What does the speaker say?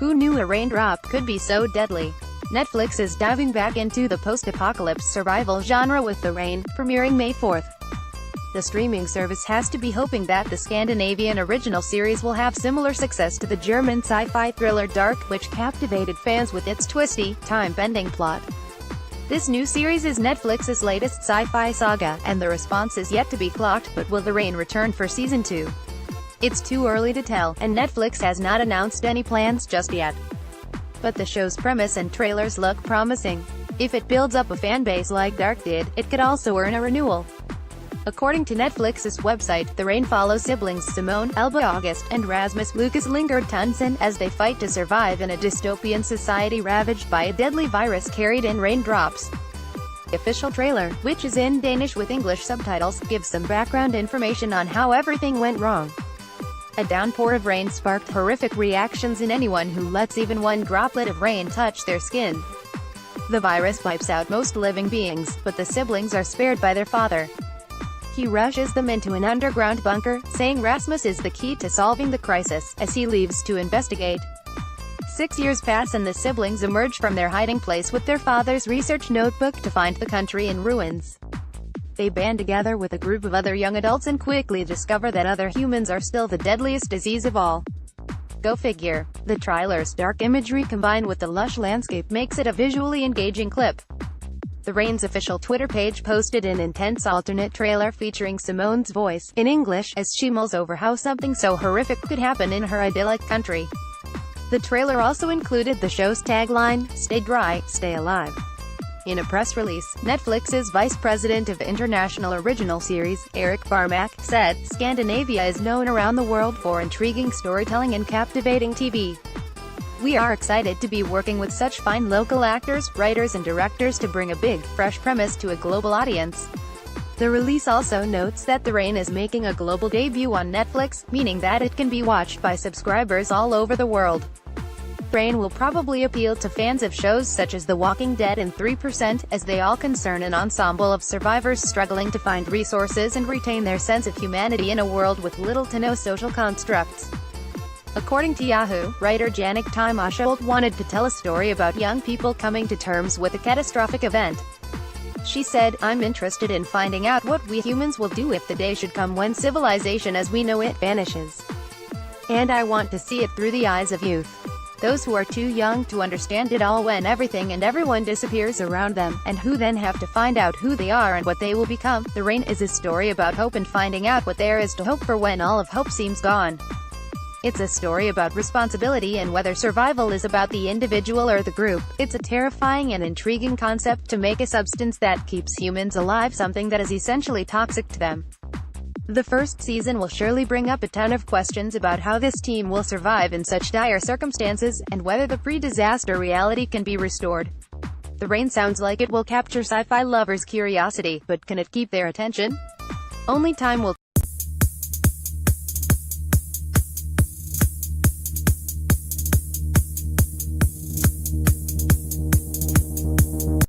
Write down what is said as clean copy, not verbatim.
Who knew a raindrop could be so deadly? Netflix is diving back into the post-apocalypse survival genre with The Rain, premiering May 4th. The streaming service has to be hoping that the Scandinavian original series will have similar success to the German sci-fi thriller Dark, which captivated fans with its twisty, time-bending plot. This new series is Netflix's latest sci-fi saga, and the response is yet to be clocked, but will The Rain return for Season 2? It's too early to tell, and Netflix has not announced any plans just yet. But the show's premise and trailers look promising. If it builds up a fanbase like Dark did, it could also earn a renewal. According to Netflix's website, The Rain follows siblings Simone, Elba August, and Rasmus Lucas Lingard Tunsen as they fight to survive in a dystopian society ravaged by a deadly virus carried in raindrops. The official trailer, which is in Danish with English subtitles, gives some background information on how everything went wrong. A downpour of rain sparked horrific reactions in anyone who lets even one droplet of rain touch their skin. The virus wipes out most living beings, but the siblings are spared by their father. He rushes them into an underground bunker, saying Rasmus is the key to solving the crisis, as he leaves to investigate. 6 years pass and the siblings emerge from their hiding place with their father's research notebook to find the country in ruins. They band together with a group of other young adults and quickly discover that other humans are still the deadliest disease of all. Go figure. The trailer's dark imagery combined with the lush landscape makes it a visually engaging clip. The Rain's official Twitter page posted an intense alternate trailer featuring Simone's voice, in English, as she mulls over how something so horrific could happen in her idyllic country. The trailer also included the show's tagline, "Stay dry, stay alive." In a press release, Netflix's Vice President of International Original Series, Eric Barmack, said, "Scandinavia is known around the world for intriguing storytelling and captivating TV. We are excited to be working with such fine local actors, writers and directors to bring a big, fresh premise to a global audience." The release also notes that The Rain is making a global debut on Netflix, meaning that it can be watched by subscribers all over the world. Rain will probably appeal to fans of shows such as The Walking Dead and 3%, as they all concern an ensemble of survivors struggling to find resources and retain their sense of humanity in a world with little to no social constructs. According to Yahoo, writer Janik Timosholt wanted to tell a story about young people coming to terms with a catastrophic event. She said, "I'm interested in finding out what we humans will do if the day should come when civilization as we know it vanishes. And I want to see it through the eyes of youth. Those who are too young to understand it all when everything and everyone disappears around them, and who then have to find out who they are and what they will become." The Rain is a story about hope and finding out what there is to hope for when all of hope seems gone. It's a story about responsibility and whether survival is about the individual or the group. It's a terrifying and intriguing concept to make a substance that keeps humans alive something that is essentially toxic to them. The first season will surely bring up a ton of questions about how this team will survive in such dire circumstances, and whether the pre-disaster reality can be restored. The Rain sounds like it will capture sci-fi lovers' curiosity, but can it keep their attention? Only time will